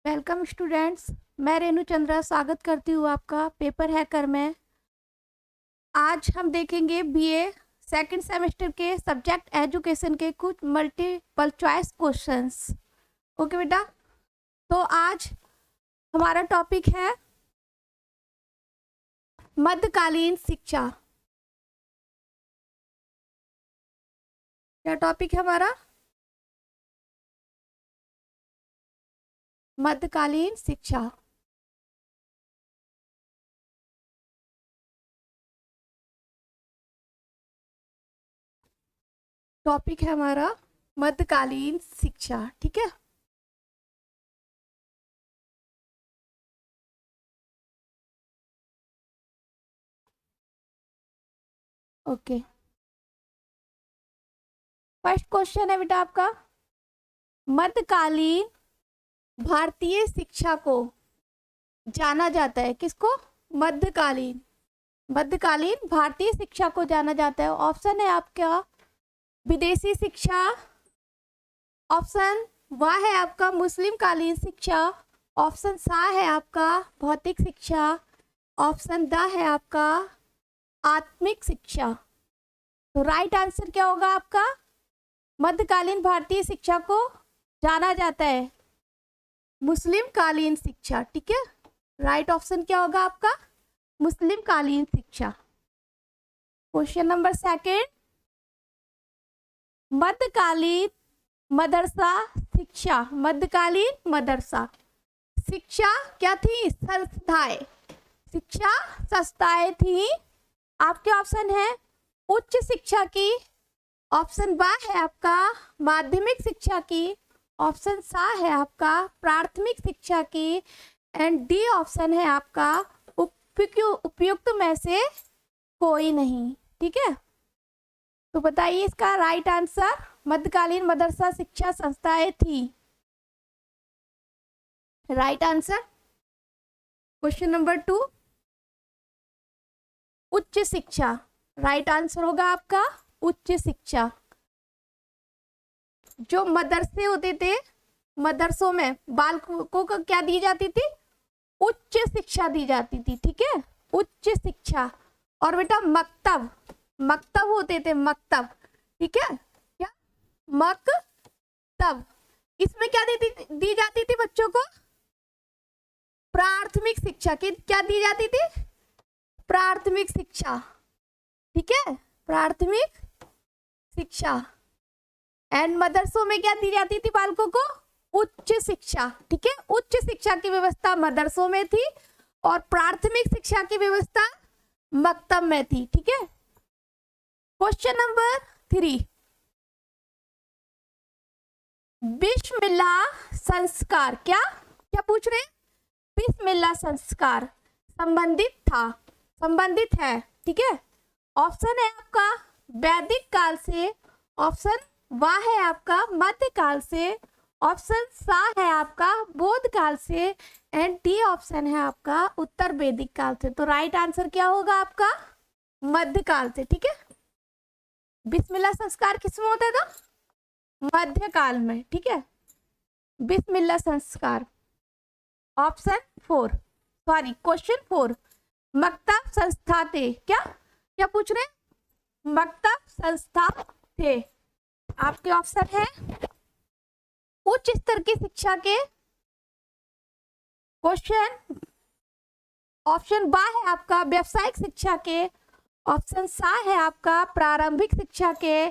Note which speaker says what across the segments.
Speaker 1: Welcome students. मैं रेणु चंद्रा स्वागत करती हूँ आपका पेपर हैकर में। आज हम देखेंगे बीए सेकंड सेमेस्टर के सब्जेक्ट एजुकेशन के कुछ मल्टीपल चॉइस क्वेश्चंस। ओके बेटा, तो आज हमारा टॉपिक है मध्यकालीन शिक्षा। क्या टॉपिक है हमारा? मध्यकालीन शिक्षा। टॉपिक है हमारा मध्यकालीन शिक्षा, ठीक है। ओके, फर्स्ट क्वेश्चन है बेटा आपका, मध्यकालीन भारतीय शिक्षा को जाना जाता है किसको? मध्यकालीन मध्यकालीन भारतीय शिक्षा को जाना जाता है। ऑप्शन है आपका विदेशी शिक्षा, ऑप्शन वाह है आपका मुस्लिम कालीन शिक्षा, ऑप्शन सा है आपका भौतिक शिक्षा, ऑप्शन द है आपका आत्मिक शिक्षा। तो राइट आंसर क्या होगा आपका? मध्यकालीन भारतीय शिक्षा को जाना जाता है मुस्लिम कालीन शिक्षा, ठीक है। राइट ऑप्शन क्या होगा आपका? मुस्लिम कालीन शिक्षा। क्वेश्चन नंबर सेकंड, मध्यकालीन मदरसा शिक्षा। मध्यकालीन मदरसा शिक्षा क्या थी? संस्थाएं। शिक्षा संस्थाएं थी। आपके ऑप्शन है उच्च शिक्षा की, ऑप्शन बा है आपका माध्यमिक शिक्षा की, ऑप्शन सा है आपका प्राथमिक शिक्षा की, एंड डी ऑप्शन है आपका उपयुक्त में से कोई नहीं, ठीक है। तो बताइए इसका राइट आंसर। मध्यकालीन मदरसा शिक्षा संस्थाएं थी। Right answer. क्वेश्चन नंबर 2, उच्च शिक्षा। राइट आंसर होगा आपका उच्च शिक्षा। जो मदरसे होते थे, मदरसों में बालकों को क्या दी जाती थी? उच्च शिक्षा दी जाती थी, ठीक है, उच्च शिक्षा। और बेटा मकतब, मकतब होते थे, मकतब, ठीक है, क्या मकतब, इसमें क्या दी जाती थी बच्चों को? प्राथमिक शिक्षा की क्या दी जाती थी? प्राथमिक शिक्षा, ठीक है, प्राथमिक शिक्षा। एंड मदरसों में क्या दी जाती थी बालकों को? उच्च शिक्षा, ठीक है। उच्च शिक्षा की व्यवस्था मदरसों में थी और प्राथमिक शिक्षा की व्यवस्था मकतब में थी, ठीक है। क्वेश्चन नंबर 3, बिस्मिल्लाह संस्कार। क्या क्या पूछ रहे हैं? बिस्मिल्लाह संस्कार संबंधित है, ठीक है। ऑप्शन है आपका वैदिक काल से, ऑप्शन वाह है आपका मध्यकाल से, ऑप्शन सा है आपका बौद्ध काल से, एंड डी ऑप्शन है आपका उत्तर वैदिक काल से। तो राइट आंसर क्या होगा आपका? मध्यकाल से, ठीक है। बिस्मिल्लाह संस्कार किसमें होता था? मध्यकाल में, ठीक है। बिस्मिल्लाह संस्कार। ऑप्शन 4, सॉरी क्वेश्चन 4, मकतब संस्था थे। क्या क्या पूछ रहे हैं? मकतब संस्था थे। आपके ऑप्शन है उच्च स्तर की शिक्षा के, क्वेश्चन ऑप्शन बा है आपका व्यावसायिक शिक्षा के, ऑप्शन सा है आपका प्रारंभिक शिक्षा के,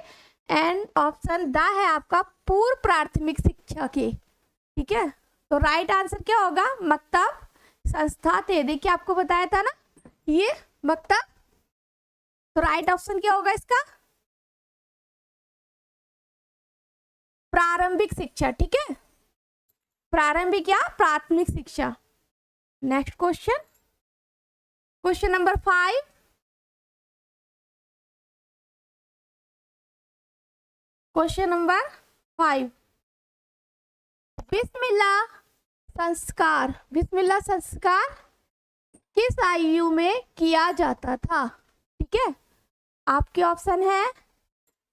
Speaker 1: एंड ऑप्शन दा है आपका पूर्व प्राथमिक शिक्षा के, ठीक है। तो राइट आंसर क्या होगा? मकतब संस्था थे। देखिए आपको बताया था ना ये मकतब। तो राइट ऑप्शन क्या होगा इसका? प्रारंभिक शिक्षा, ठीक है, प्रारंभिक या प्राथमिक शिक्षा। Next question, question number 5, question number 5, बिस्मिल्लाह संस्कार किस आयु में किया जाता था? ठीक है, आपके ऑप्शन है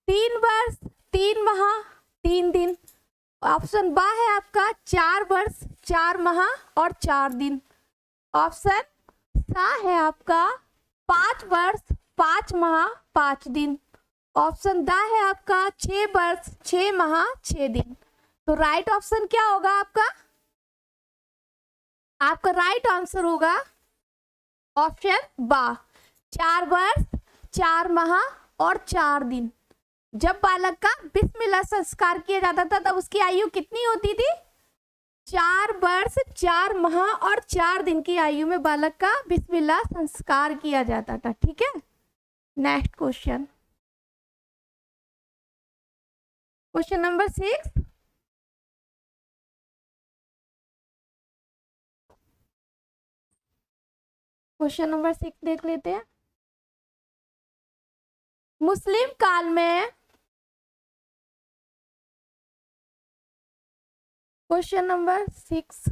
Speaker 1: 3 वर्ष, 3 माह, 3 दिन, ऑप्शन बा है आपका 4 वर्ष 4 माह और 4 दिन। ऑप्शन सा है आपका 5 वर्ष 5 माह 5 दिन। ऑप्शन दा है आपका 6 वर्ष 6 माह 6 दिन। तो राइट ऑप्शन क्या होगा आपका? आपका राइट आंसर होगा ऑप्शन बा 4 वर्ष 4 माह और 4 दिन। जब बालक का बिस्मिल्लाह संस्कार किया जाता था तब उसकी आयु कितनी होती थी? 4 वर्ष 4 माह और 4 दिन की आयु में बालक का बिस्मिल्लाह संस्कार किया जाता था। ठीक है, next question, question number 6। Question number 6 देख लेते हैं। मुस्लिम काल में, क्वेश्चन नंबर 6,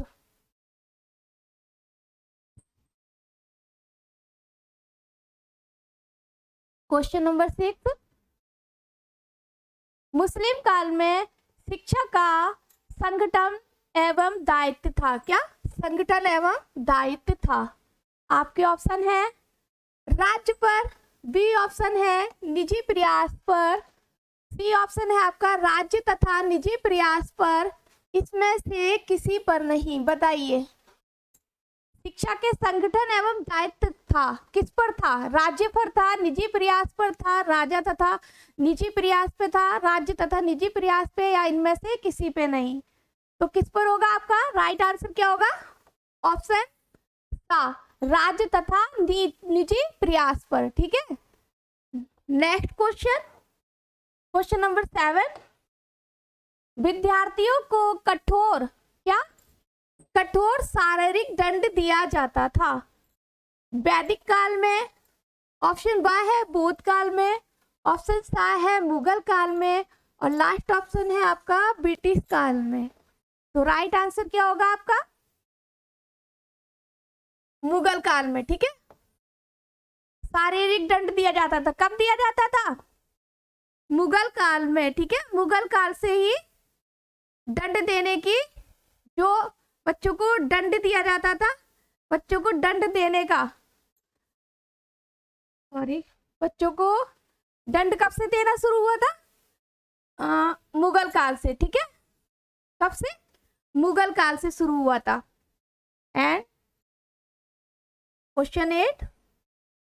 Speaker 1: क्वेश्चन नंबर 6, मुस्लिम काल में शिक्षा का संगठन एवं दायित्व था। क्या संगठन एवं दायित्व था? आपके ऑप्शन है राज्य पर, बी ऑप्शन है निजी प्रयास पर, सी ऑप्शन है आपका राज्य तथा निजी प्रयास पर, इसमें से किसी पर नहीं। बताइए, शिक्षा के संगठन एवं दायित्व था, किस पर था? राज्य पर था, निजी प्रयास पर था, राजा तथा निजी प्रयास पे था, राज्य तथा निजी प्रयास पे, या इनमें से किसी पे नहीं। तो किस पर होगा आपका राइट आंसर? क्या होगा? ऑप्शन सा, राज्य तथा निजी प्रयास पर। ठीक है, नेक्स्ट क्वेश्चन, क्वेश्चन नंबर 7, विद्यार्थियों को कठोर, क्या कठोर शारीरिक दंड दिया जाता था? वैदिक काल में, ऑप्शन बा है बौद्ध काल में, ऑप्शन सा है मुगल काल में, और लास्ट ऑप्शन है आपका ब्रिटिश काल में। तो राइट आंसर क्या होगा आपका? मुगल काल में। ठीक है, शारीरिक दंड दिया जाता था। कब दिया जाता था? मुगल काल में। ठीक है, मुगल काल से ही दंड देने की, जो बच्चों को दंड दिया जाता था, बच्चों को दंड देने का, सॉरी, बच्चों को दंड कब से देना शुरू हुआ था? मुगल काल से। ठीक है, कब से? मुगल काल से शुरू हुआ था। एंड क्वेश्चन 8,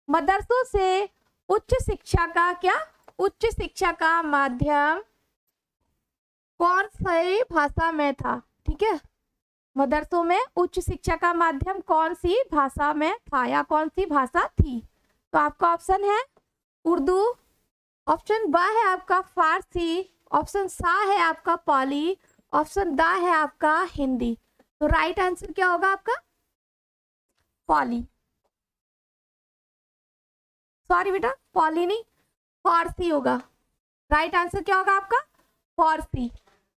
Speaker 1: मदरसों से उच्च शिक्षा का, क्या उच्च शिक्षा का माध्यम कौन सी भाषा में था? ठीक है, मदरसों में उच्च शिक्षा का माध्यम कौन सी भाषा में था या कौन सी भाषा थी? तो आपका ऑप्शन है उर्दू, ऑप्शन बा है आपका फारसी, ऑप्शन सा है आपका पाली, ऑप्शन दा है आपका हिंदी। तो राइट आंसर क्या होगा आपका? पाली, सॉरी बेटा, पाली नहीं, फारसी होगा। राइट आंसर क्या होगा आपका? फारसी।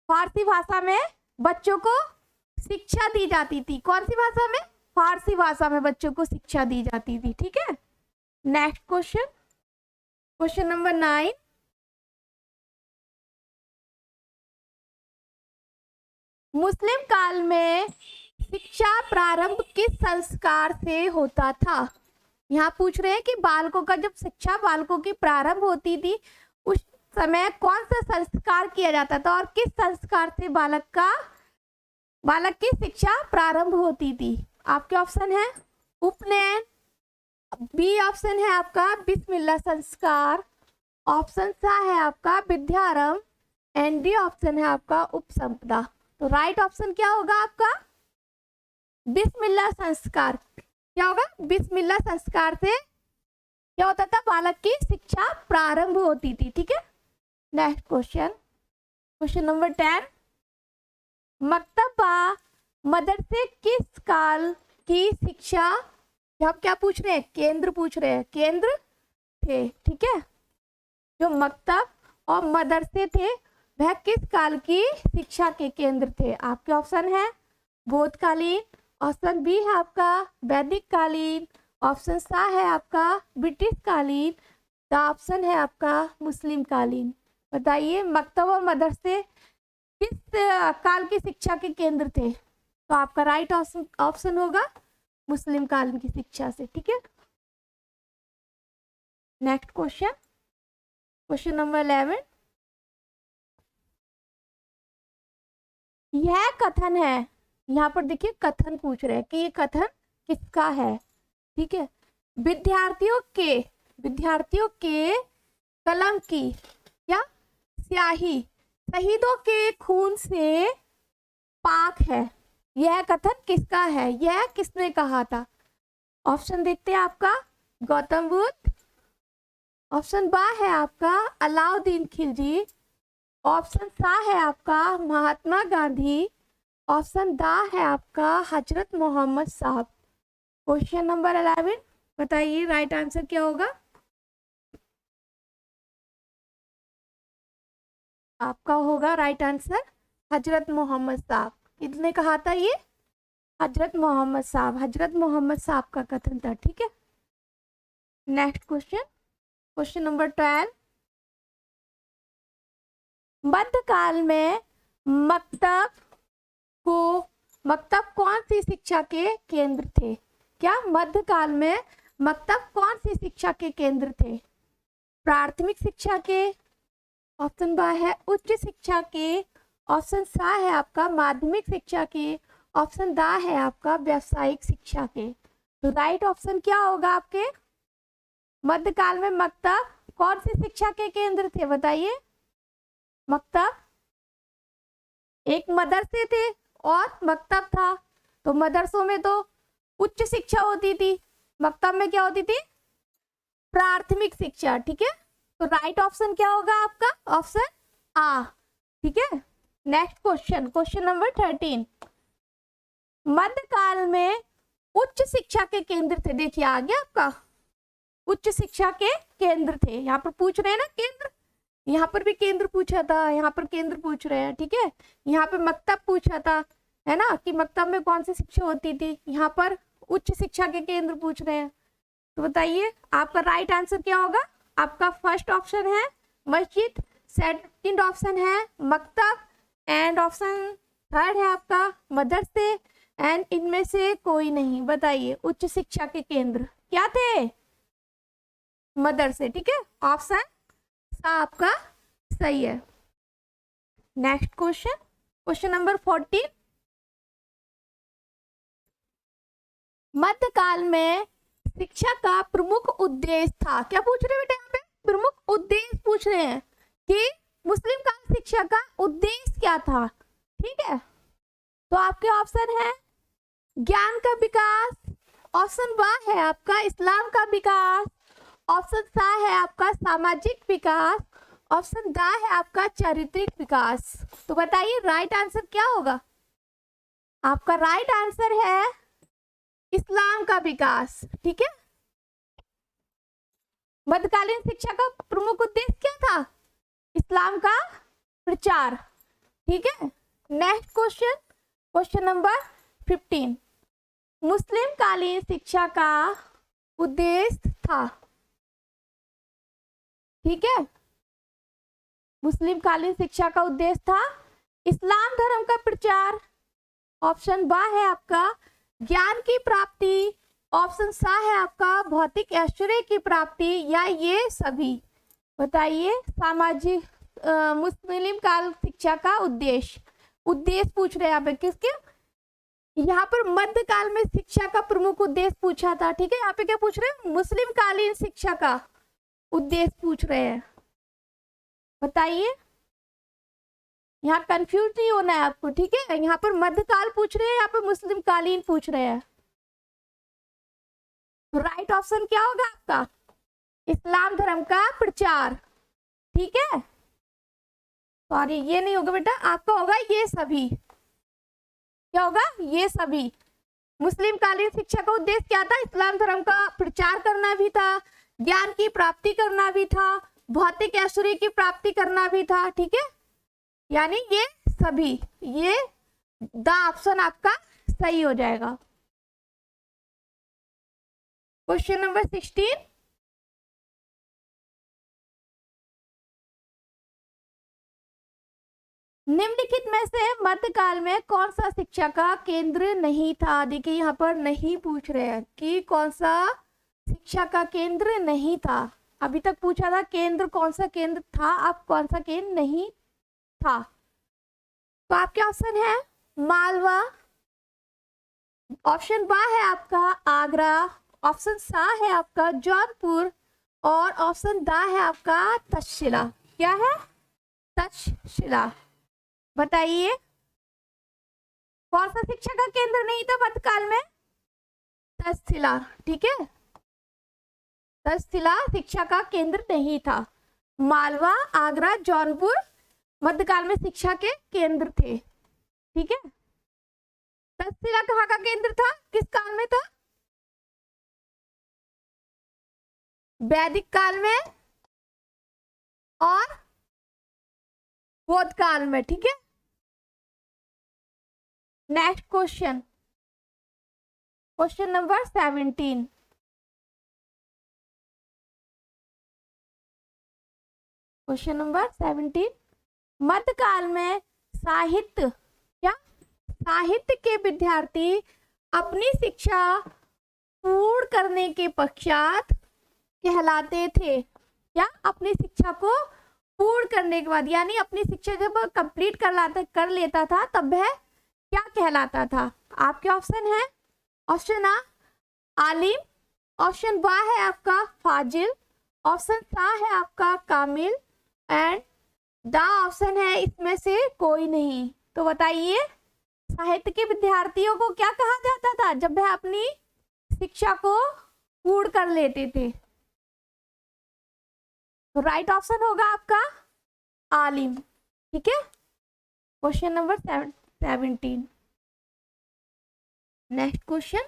Speaker 1: फारसी भाषा में बच्चों को शिक्षा दी जाती थी। कौन सी भाषा में? फारसी भाषा में बच्चों को शिक्षा दी जाती थी। ठीक है, नेक्स्ट क्वेश्चन, क्वेश्चन नंबर 9, मुस्लिम काल में शिक्षा प्रारंभ किस संस्कार से होता था? यहाँ पूछ रहे हैं कि बालकों का जब शिक्षा बालकों की प्रारंभ होती थी उस समय कौन सा संस्कार किया जाता था और किस संस्कार से बालक की शिक्षा प्रारंभ होती थी? आपके ऑप्शन है उपनयन, बी ऑप्शन है आपका बिस्मिल्लाह संस्कार, ऑप्शन सा है आपका विद्यारंभ, एंड डी ऑप्शन है आपका उपसंपदा। तो राइट ऑप्शन क्या होगा आपका? बिस्मिल्लाह संस्कार। क्या होगा? बिस्मिल्लाह संस्कार से क्या होता था? बालक की शिक्षा प्रारंभ होती थी। ठीक है, नेक्स्ट क्वेश्चन, क्वेश्चन नंबर 10, मक्तबा मदरसे किस काल की शिक्षा, हम क्या पूछ रहे हैं? केंद्र पूछ रहे हैं, केंद्र थे। ठीक है, जो मक्तब और मदरसे थे वह किस काल की शिक्षा के केंद्र थे? आपके ऑप्शन है बौद्धकालीन, ऑप्शन बी है आपका वैदिक कालीन, ऑप्शन सा है आपका ब्रिटिश कालीन, द ऑप्शन है आपका मुस्लिम कालीन। बताइए, मकतब और मदरसे किस काल की शिक्षा के केंद्र थे? तो आपका राइट ऑप्शन होगा मुस्लिम काल की शिक्षा से। ठीक है, नेक्स्ट क्वेश्चन, क्वेश्चन नंबर 11। यह कथन है, यहाँ पर देखिए कथन पूछ रहे हैं कि ये कथन किसका है। ठीक है, विद्यार्थियों के कलम की क्या स्याही शहीदों के खून से पाक है। यह कथन किसका है, यह किसने कहा था? ऑप्शन देखते हैं आपका गौतम बुद्ध, ऑप्शन बा है आपका अलाउद्दीन खिलजी, ऑप्शन सा है आपका महात्मा गांधी, ऑप्शन दा है आपका हजरत मोहम्मद साहब। क्वेश्चन नंबर 11, बताइए राइट आंसर क्या होगा? आपका होगा राइट आंसर हजरत मोहम्मद साहब। किसने कहा था ये? हजरत मोहम्मद साहब, हजरत मोहम्मद साहब का कथन था। ठीक है, नेक्स्ट क्वेश्चन, क्वेश्चन नंबर 12। मध्यकाल में मकतब कौन सी शिक्षा के केंद्र थे? क्या मध्यकाल में मकतब कौन सी शिक्षा के केंद्र थे? प्राथमिक शिक्षा के, ऑप्शन बा है उच्च शिक्षा के, ऑप्शन सा है आपका माध्यमिक शिक्षा के, ऑप्शन दा है आपका व्यावसायिक शिक्षा के। तो राइट ऑप्शन क्या होगा आपके? मध्यकाल में मकतब कौन सी शिक्षा के केंद्र थे, बताइए। मकतब, एक मदरसे थे और मकतब था, तो मदरसों में तो उच्च शिक्षा होती थी, मकतब में क्या होती थी? प्राथमिक शिक्षा। ठीक है, तो राइट ऑप्शन क्या होगा आपका? ऑप्शन आ। ठीक है, नेक्स्ट क्वेश्चन, क्वेश्चन नंबर 13। मध्यकाल में उच्च शिक्षा के केंद्र थे, देखिए आ गया आपका उच्च शिक्षा के केंद्र थे। यहाँ पर पूछ रहे हैं ना केंद्र, यहाँ पर भी केंद्र पूछा था, यहाँ पर केंद्र पूछ रहे हैं। ठीक है, यहाँ पे मकतब पूछा था, है ना, कि मकतब में कौन सी शिक्षा होती थी, यहाँ पर उच्च शिक्षा के केंद्र पूछ रहे हैं। तो बताइए आपका राइट आंसर क्या होगा? आपका फर्स्ट ऑप्शन है मस्जिद, सेकंड ऑप्शन है मकतब, एंड ऑप्शन थर्ड है आपका मदरसे, एंड इनमें से कोई नहीं। बताइए उच्च शिक्षा के केंद्र क्या थे? मदरसे। ठीक है, ऑप्शन सा आपका सही है। Next question, question number 14। मध्यकाल में शिक्षा का प्रमुख उद्देश्य था, क्या पूछ रहे हैं बेटा? यहाँ पे प्रमुख उद्देश्य पूछ रहे हैं कि मुस्लिम काल शिक्षा का उद्देश्य क्या था। ठीक है, तो आपके ऑप्शन है ज्ञान का विकास, ऑप्शन बा है आपका इस्लाम का विकास, ऑप्शन सा है आपका सामाजिक विकास, ऑप्शन दा है आपका चारित्रिक विकास। तो बताइए राइट आंसर क्या होगा? आपका राइट आंसर है इस्लाम का विकास। ठीक है, मध्यकालीन शिक्षा का प्रमुख उद्देश्य क्या था? इस्लाम का प्रचार। ठीक है, नेक्स्ट क्वेश्चन, क्वेश्चन नंबर 15। मुस्लिम कालीन शिक्षा का उद्देश्य था, ठीक है, मुस्लिम कालीन शिक्षा का उद्देश्य था इस्लाम धर्म का प्रचार, ऑप्शन बा है आपका ज्ञान की प्राप्ति, ऑप्शन सा है आपका भौतिक ऐश्वर्य की प्राप्ति, या ये सभी। बताइए सामाजिक मुस्लिम काल शिक्षा का उद्देश्य, उद्देश्य पूछ रहे हैं यहाँ पे किसके? यहाँ पर मध्यकाल में शिक्षा का प्रमुख उद्देश्य पूछा था। ठीक है, यहाँ पे क्या पूछ रहे हैं? मुस्लिम कालीन शिक्षा का उद्देश्य पूछ रहे हैं। बताइए, यहाँ कंफ्यूज नहीं होना है आपको। ठीक है, यहाँ पर मध्यकाल पूछ रहे हैं, यहाँ पर मुस्लिम कालीन पूछ रहे हैं। तो राइट ऑप्शन क्या होगा आपका? इस्लाम धर्म का प्रचार। ठीक है, सॉरी ये नहीं होगा बेटा, आपका होगा ये सभी। क्या होगा? ये सभी। मुस्लिम कालीन शिक्षा का उद्देश्य क्या था? इस्लाम धर्म का प्रचार करना भी था, ज्ञान की प्राप्ति करना भी था, भौतिक ऐश्वर्य की प्राप्ति करना भी था। ठीक है, यानी ये सभी, ये द ऑप्शन आपका सही हो जाएगा। Question number 16। निम्नलिखित में से मध्यकाल में कौन सा शिक्षा का केंद्र नहीं था? देखिए यहाँ पर नहीं पूछ रहे हैं कि कौन सा शिक्षा का केंद्र नहीं था। अभी तक पूछा था केंद्र, कौन सा केंद्र था, अब कौन सा केंद्र नहीं था। तो आपके ऑप्शन है मालवा, ऑप्शन बा है आपका आगरा, ऑप्शन सा है आपका जौनपुर और ऑप्शन दा है आपका तक्षशिला। क्या है? तक्षशिला। बताइए कौन सा शिक्षा का केंद्र नहीं था मध्यकाल में? तक्षशिला। ठीक है, तक्षशिला शिक्षा का केंद्र नहीं था। मालवा, आगरा, जौनपुर मध्यकाल में शिक्षा के केंद्र थे। ठीक है, तक्षशिला कहाँ का केंद्र था, किस काल में था? वैदिक काल में और बौद्ध काल में। ठीक है, next question, question number 17। Question number 17, मध्यकाल में साहित्य, क्या साहित्य के विद्यार्थी अपनी शिक्षा पूर्ण करने के पश्चात कहलाते थे? क्या अपनी शिक्षा को पूर्ण करने के बाद, यानी अपनी शिक्षा जब कंप्लीट कर लेता था तब वह क्या कहलाता था? आपके ऑप्शन है, ऑप्शन आ आलिम, ऑप्शन बा है आपका फाजिल, ऑप्शन सा है आपका कामिल एंड दा ऑप्शन है इसमें से कोई नहीं। तो बताइए साहित्य के विद्यार्थियों को क्या कहा जाता था जब वह अपनी शिक्षा को पूर्ण कर लेते थे? तो राइट ऑप्शन होगा आपका आलिम। ठीक है, question number 17। Next question,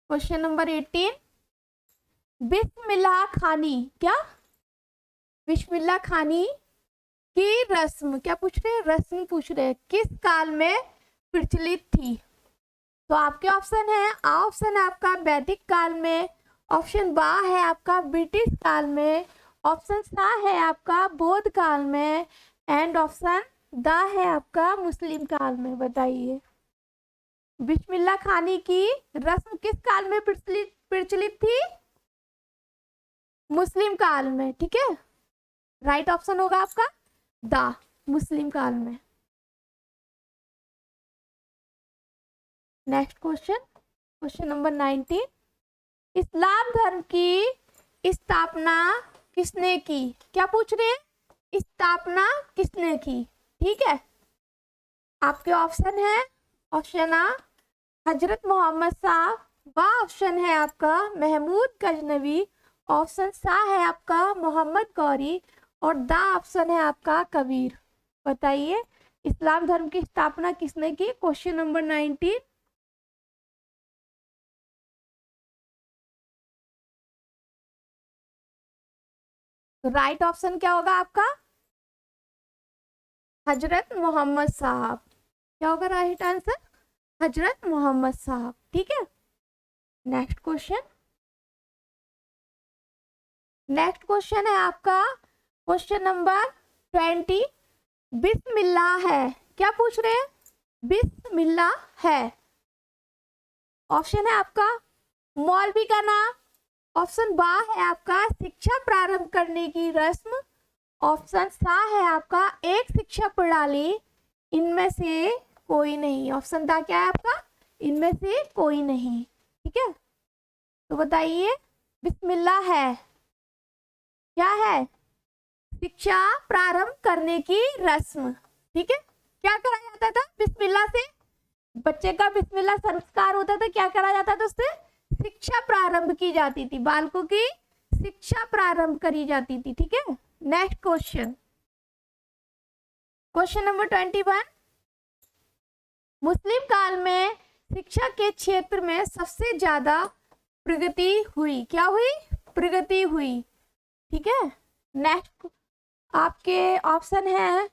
Speaker 1: question number 18, बिस्मिल्लाह खानी, क्या बिस्मिल्लाह खानी की रस्म, क्या पूछ रहे हैं, रस्म पूछ रहे हैं, किस काल में प्रचलित थी? तो आपके ऑप्शन है, ऑप्शन है आपका वैदिक काल में, ऑप्शन बा है आपका ब्रिटिश काल में, ऑप्शन सा है आपका बौद्ध काल में एंड ऑप्शन दा है आपका मुस्लिम काल में। बताइए बिस्मिल्लाह खानी की रस्म किस काल में प्रचलित थी? मुस्लिम काल में। ठीक है, राइट ऑप्शन होगा आपका दा, मुस्लिम काल में। नेक्स्ट क्वेश्चन, क्वेश्चन नंबर 19, इस्लाम धर्म की स्थापना किसने की? क्या पूछ रहे हैं, स्थापना किसने की? ठीक है, आपके ऑप्शन है, ऑप्शन आ हजरत मोहम्मद साहब, बा ऑप्शन है आपका महमूद गजनवी, ऑप्शन सा है आपका मोहम्मद गौरी और दा ऑप्शन है आपका कबीर। बताइए इस्लाम धर्म की स्थापना किसने की? Question number 19। तो राइट ऑप्शन क्या होगा आपका? हजरत मोहम्मद साहब। क्या होगा राइट आंसर? हजरत मोहम्मद साहब। ठीक है, नेक्स्ट क्वेश्चन, नेक्स्ट क्वेश्चन है आपका क्वेश्चन नंबर 20, बिस्मिल्लाह है, क्या पूछ रहे हैं? बिस्मिल्लाह है, ऑप्शन है आपका मौलवी का नाम, ऑप्शन बा है आपका शिक्षा प्रारंभ करने की रस्म, ऑप्शन सा है आपका एक शिक्षा प्रणाली, इनमें से कोई नहीं। ऑप्शन दा क्या है आपका? इनमें से कोई नहीं। ठीक है, तो बताइए बिस्मिल्लाह है क्या है? शिक्षा प्रारंभ करने की रस्म। ठीक है, क्या करा जाता था बिस्मिल्लाह से? बच्चे का बिस्मिल्लाह संस्कार होता था, क्या करा जाता था उससे? शिक्षा प्रारंभ की जाती थी, बालकों की शिक्षा प्रारंभ करी जाती थी। ठीक है, नेक्स्ट क्वेश्चन, क्वेश्चन नंबर 21, मुस्लिम काल में शिक्षा के क्षेत्र में सबसे ज्यादा प्रगति हुई, क्या हुई? प्रगति हुई। ठीक है, नेक्स्ट आपके ऑप्शन है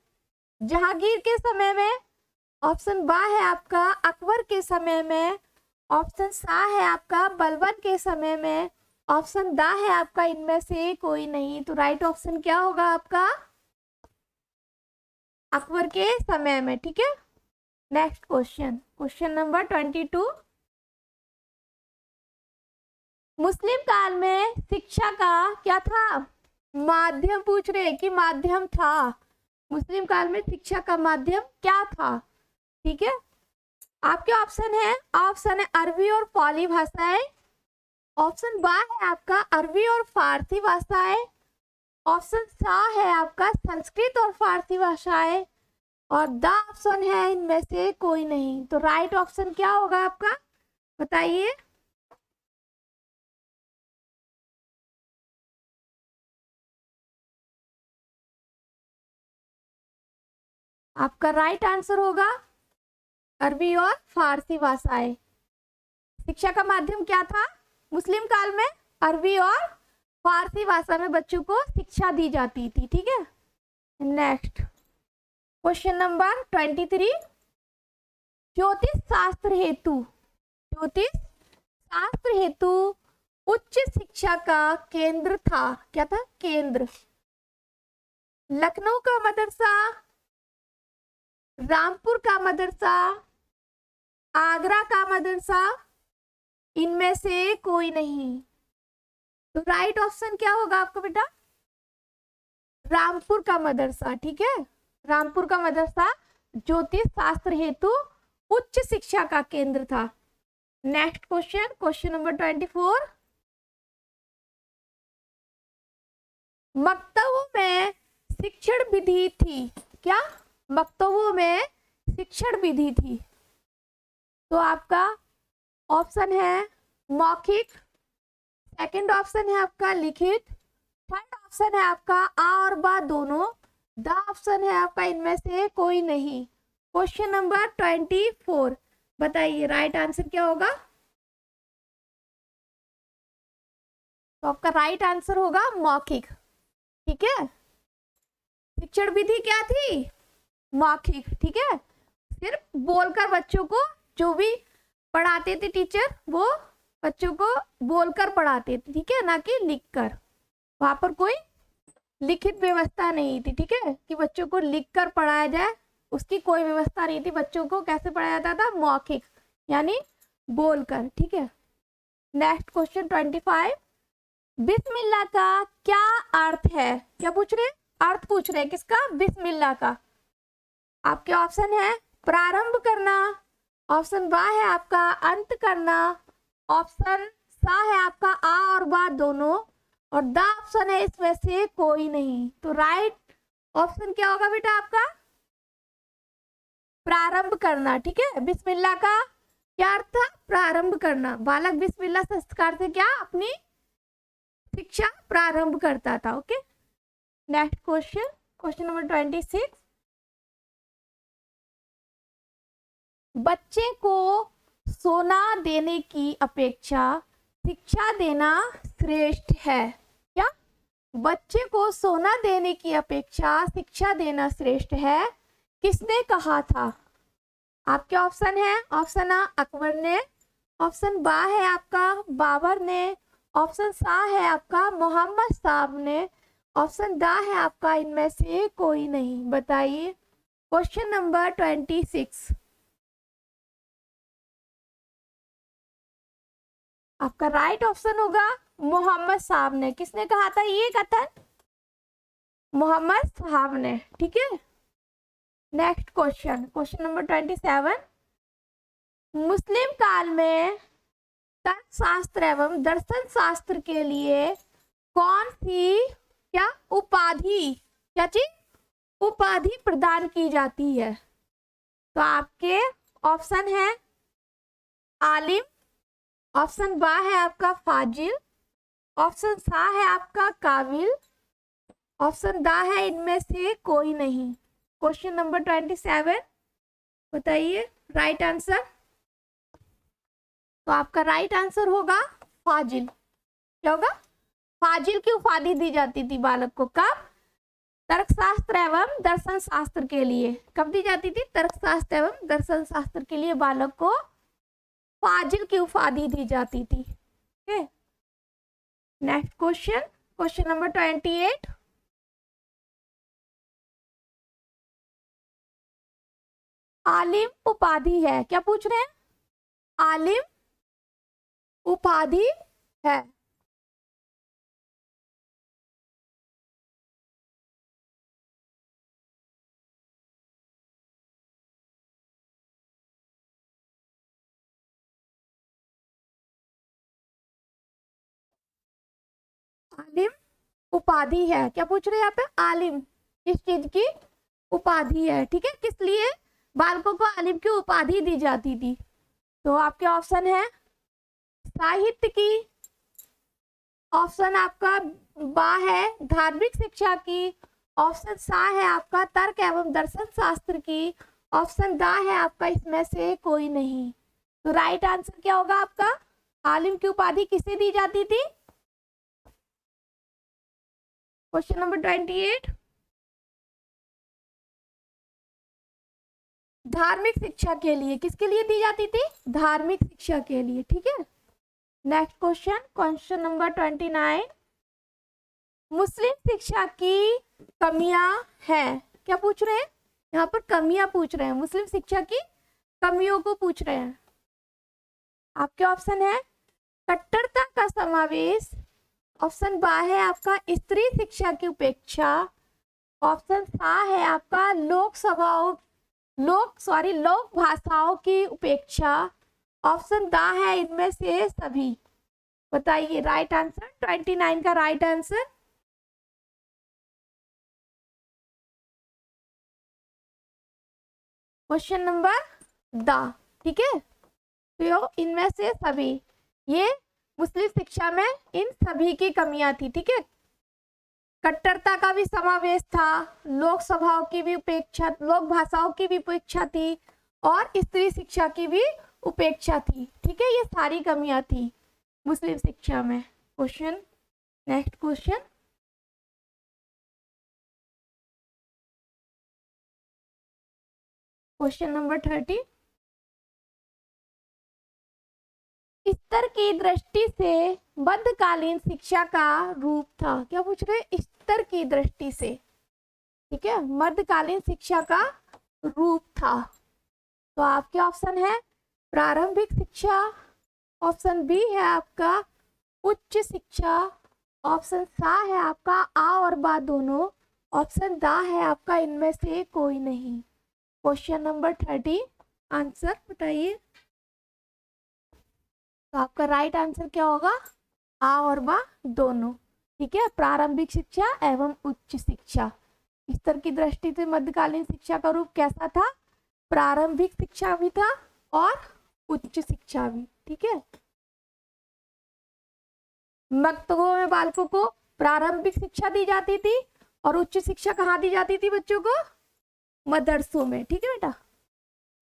Speaker 1: जहांगीर के समय में, ऑप्शन बा है आपका अकबर के समय में, ऑप्शन सा है आपका बलबन के समय में, ऑप्शन दा है आपका इनमें से कोई नहीं। तो राइट ऑप्शन क्या होगा आपका? अकबर के समय में, ठीक है। Next question, question number 22। मुस्लिम काल में शिक्षा का क्या था माध्यम, पूछ रहे कि माध्यम था, मुस्लिम काल में शिक्षा का माध्यम क्या था, ठीक है। आपके ऑप्शन है अरबी और पाली भाषाएं, ऑप्शन बा है आपका अरबी और फारसी भाषाएं, ऑप्शन सा है आपका संस्कृत और फारसी भाषाएं, और द ऑप्शन है इनमें से कोई नहीं। तो राइट ऑप्शन क्या होगा आपका, बताइए। आपका राइट आंसर होगा अरबी और फारसी भाषाएं। शिक्षा का माध्यम क्या था मुस्लिम काल में, अरबी और फारसी भाषा में बच्चों को शिक्षा दी जाती थी, ठीक है। Next question number 23। ज्योतिष शास्त्र हेतु उच्च शिक्षा का केंद्र था, क्या था केंद्र, लखनऊ का मदरसा, रामपुर का मदरसा, आगरा का मदरसा, इनमें से कोई नहीं। तो राइट ऑप्शन क्या होगा आपका बेटा, रामपुर का मदरसा, ठीक है। रामपुर का मदरसा ज्योतिष शास्त्र हेतु उच्च शिक्षा का केंद्र था। Next question, question number 24। मक्तबों में शिक्षण विधि थी, क्या मक्तबों में शिक्षण विधि थी। तो आपका ऑप्शन है मौखिक, सेकंड ऑप्शन है आपका लिखित, थर्ड ऑप्शन है आपका आ और बा दोनों, द ऑप्शन है आपका इनमें से कोई नहीं। क्वेश्चन नंबर 24, बताइए राइट आंसर क्या होगा। तो आपका राइट आंसर होगा मौखिक, ठीक है। शिक्षण विधि क्या थी, मौखिक, ठीक है। सिर्फ बोलकर बच्चों को, जो भी पढ़ाते थे टीचर वो बच्चों को बोलकर पढ़ाते थे, ठीक है, ना कि लिखकर। वहां पर कोई लिखित व्यवस्था नहीं थी, ठीक है, कि बच्चों को लिखकर पढ़ाया जाए, उसकी कोई व्यवस्था नहीं थी। बच्चों को कैसे पढ़ाया जाता था, मौखिक यानी बोलकर, ठीक है। Next question 25। बिस्मिल्लाह का क्या अर्थ है, क्या पूछ रहे, अर्थ पूछ रहे किसका, बिस्मिल्लाह का। आपके ऑप्शन है प्रारंभ करना, ऑप्शन बा है आपका अंत करना, ऑप्शन सा है आपका आ और बा दोनों, और द ऑप्शन है इसमें से कोई नहीं। तो राइट ऑप्शन क्या होगा बेटा आपका, प्रारंभ करना, ठीक है। बिस्मिल्लाह का क्या अर्थ था, प्रारंभ करना। बालक बिस्मिल्लाह संस्कार से क्या अपनी शिक्षा प्रारंभ करता था, okay. Next question, question number 26। बच्चे को सोना देने की अपेक्षा शिक्षा देना श्रेष्ठ है, क्या बच्चे को सोना देने की अपेक्षा शिक्षा देना श्रेष्ठ है, किसने कहा था। आपके ऑप्शन है, ऑप्शन आ अकबर ने, ऑप्शन बा है आपका बाबर ने, ऑप्शन सा है आपका मोहम्मद साहब ने, ऑप्शन दा है आपका इनमें से कोई नहीं। बताइए क्वेश्चन नंबर 26। आपका राइट ऑप्शन होगा मोहम्मद साहब ने। किसने कहा था ये कथन, मोहम्मद साहब ने, ठीक है। Next question, question number 27। मुस्लिम काल में तर्कशास्त्र एवं दर्शन शास्त्र के लिए कौन सी क्या उपाधि, क्या चीज उपाधि प्रदान की जाती है। तो आपके ऑप्शन है आलिम, ऑप्शन बा है आपका फाजिल, ऑप्शन सा है आपका काबिल, ऑप्शन दा है इनमें से कोई नहीं। क्वेश्चन नंबर 27, बताइए राइट आंसर। तो आपका राइट आंसर होगा फाजिल। क्या होगा, फाजिल की उपाधि दी जाती थी बालक को, कब, तर्कशास्त्र एवं दर्शन शास्त्र के लिए। कब दी जाती थी, तर्कशास्त्र एवं दर्शन शास्त्र के लिए बालक को फाजिल की उपाधि दी जाती थी, नेक्स्ट क्वेश्चन, क्वेश्चन नंबर 28। आलिम उपाधि है, क्या पूछ रहे हैं? आलिम उपाधि है। आलिम उपाधि है, क्या पूछ रहे हैं यहाँ पे? आलिम किस चीज की उपाधि है, ठीक है? किस लिए बालकों को आलिम की उपाधि दी जाती थी? तो आपके ऑप्शन है साहित्य की, ऑप्शन आपका बा है धार्मिक शिक्षा की, ऑप्शन सा है आपका तर्क एवं दर्शन शास्त्र की, ऑप्शन दा है आपका इसमें से कोई नहीं। तो राइट आंसर क्या होगा आपका? आलिम की उपाधि किसे दी जाती थी? क्वेश्चन नंबर 28, धार्मिक शिक्षा के लिए। किसके लिए दी जाती थी? धार्मिक शिक्षा के लिए, ठीक है। नेक्स्ट क्वेश्चन, क्वेश्चन नंबर 29, मुस्लिम शिक्षा की कमियां हैं, क्या पूछ रहे हैं? यहाँ पर कमियां पूछ रहे हैं, मुस्लिम शिक्षा की कमियों को पूछ रहे हैं। आपके ऑप्शन है कट्टरता का समावेश, ऑप्शन बा है आपका स्त्री शिक्षा की उपेक्षा, ऑप्शन सा है आपका लोक भाषाओं की उपेक्षा, ऑप्शन दा है इनमें से सभी। बताइए राइट आंसर, 29 का राइट आंसर। क्वेश्चन नंबर दा, ठीक है। तो इनमें से सभी, ये मुस्लिम शिक्षा में इन सभी की कमियां थी, ठीक है। कट्टरता का भी समावेश था, लोक सभाओं की भी उपेक्षा, लोक भाषाओं की भी उपेक्षा थी, और स्त्री शिक्षा की भी उपेक्षा थी, ठीक है। ये सारी कमियां थी मुस्लिम शिक्षा में। Question, next question, question number 30, स्तर की दृष्टि से मध्यकालीन शिक्षा का रूप था, क्या पूछ रहे हैं? स्तर की दृष्टि से, ठीक है, मध्यकालीन शिक्षा का रूप था। तो आपके ऑप्शन है प्रारंभिक शिक्षा, ऑप्शन बी है आपका उच्च शिक्षा, ऑप्शन सा है आपका आ और बा दोनों, ऑप्शन दा है आपका इनमें से कोई नहीं। क्वेश्चन नंबर 30, आंसर बताइए। तो आपका राइट आंसर क्या होगा? आ और बा दोनों, ठीक है। प्रारंभिक शिक्षा एवं उच्च शिक्षा, स्तर की दृष्टि से मध्यकालीन शिक्षा का रूप कैसा था? प्रारंभिक शिक्षा भी था और उच्च शिक्षा भी, ठीक है। मक्तबों में बालकों को प्रारंभिक शिक्षा दी जाती थी और उच्च शिक्षा कहाँ दी जाती थी बच्चों को? मदरसों में, ठीक है बेटा।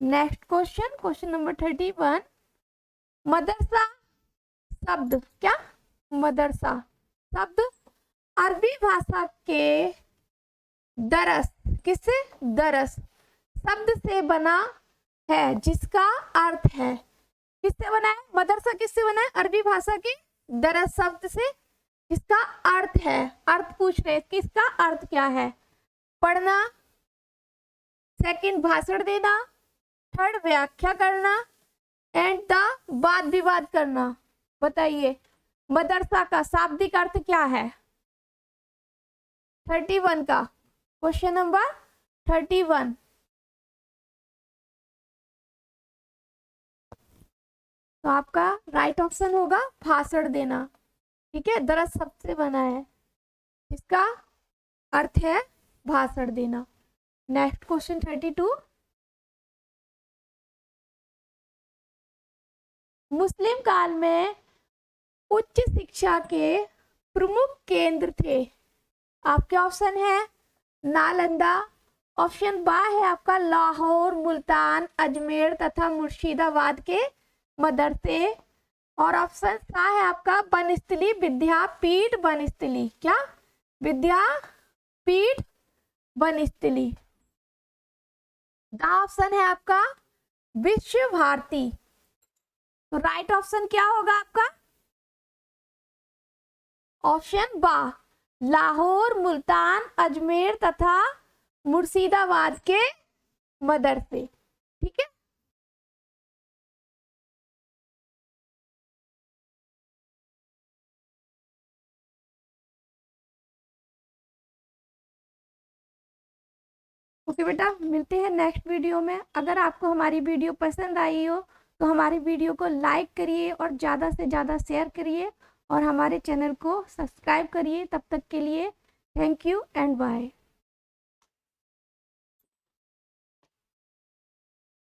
Speaker 1: नेक्स्ट क्वेश्चन, क्वेश्चन नंबर 31, मदरसा शब्द, क्या? मदरसा शब्द अरबी भाषा के दरस, किससे? दरस शब्द से बना है, जिसका अर्थ है, किससे बना है? मदरसा किससे बना है? अरबी भाषा के दरस शब्द से, जिसका अर्थ है, अर्थ पूछ रहे, किसका अर्थ क्या है? पढ़ना, सेकंड भाषण देना, थर्ड व्याख्या करना, एंड द वाद विवाद करना। बताइए मदरसा का शाब्दिक अर्थ क्या है? 31 का, क्वेश्चन नंबर 31, तो आपका राइट ऑप्शन होगा भाषण देना, ठीक है। दरस शब्द से बना है, इसका अर्थ है भाषण देना। नेक्स्ट क्वेश्चन 32, मुस्लिम काल में उच्च शिक्षा के प्रमुख केंद्र थे। आपके ऑप्शन है नालंदा, ऑप्शन बा है आपका लाहौर, मुल्तान, अजमेर तथा मुर्शिदाबाद के मदरसे, और ऑप्शन सा है आपका बनस्थली विद्यापीठ बनस्थली, क्या? विद्यापीठ बनस्थली। द ऑप्शन है आपका विश्व भारती। तो राइट ऑप्शन क्या होगा आपका? ऑप्शन बा लाहौर, मुल्तान, अजमेर तथा मुर्शिदाबाद के मदरसे, ओके बेटा, मिलते हैं नेक्स्ट वीडियो में। अगर आपको हमारी वीडियो पसंद आई हो तो हमारी वीडियो को लाइक करिए और ज़्यादा से ज़्यादा शेयर करिए और हमारे चैनल को सब्सक्राइब करिए। तब तक के लिए थैंक यू एंड बाय।